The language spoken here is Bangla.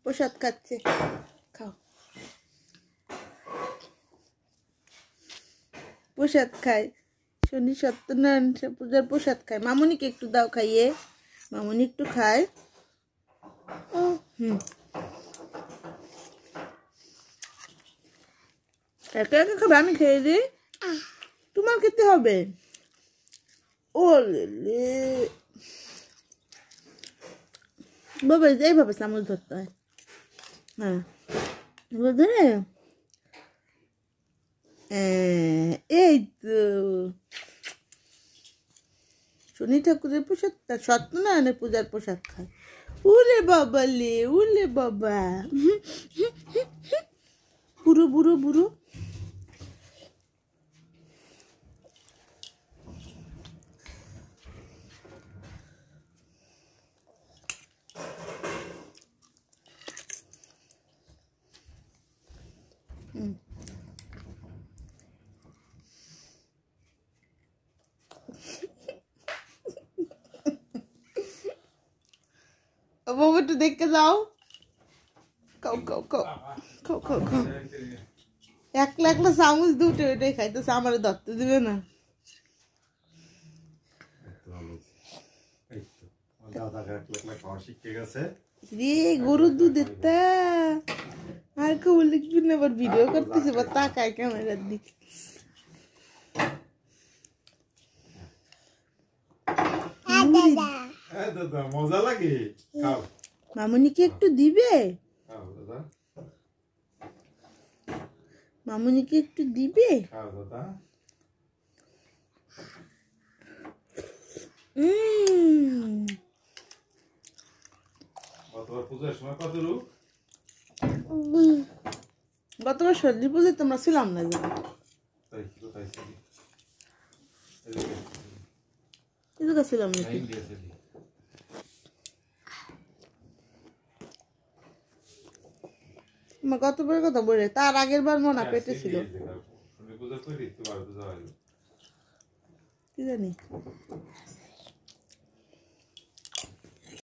প্রসাদ খাচ্ছে, খাও প্রসাদ খায়। শনি সত্যনারায়ণ পূজার প্রসাদ খায়। মামুনিকে একটু দাও খাইয়ে, মামুনি একটু খায়। একা একা খাবে, আমি খেয়ে দিই, তোমার খেতে হবে। ও লে বাবা, এইভাবে চামচ ধরতে হয়। হ্যাঁ ধরে, এই তো শনি ঠাকুরের প্রসাদ, সত্যনারায়ণের পূজার প্রসাদ খায়। উলে বাবা লে, উলে বাবা, বুড়ো বুড়ো বুড়ো। বাবা একটু দেখতে যাও, খাও খাও খাও খাও খাও খাও। একলা একলা চামচ দুটো ওইটাই খাইতেছে, আমার ধরতে দিবে না। রে গরুর দুধের তা আর কেউ লিখবি না, আবার ভিডিও করতেছে বা তাকায় ক্যামেরার দিকে। মজা লাগে, মামুনিকে একটু দিবে, মামুনিকে একটু দিবে। গতবার সর্দি পুজোয় তোমরা ছিলাম না, ছিলাম নাকি? গতবার কথা বলে, তার আগের বার মনে পেটে ছিল কি জানি।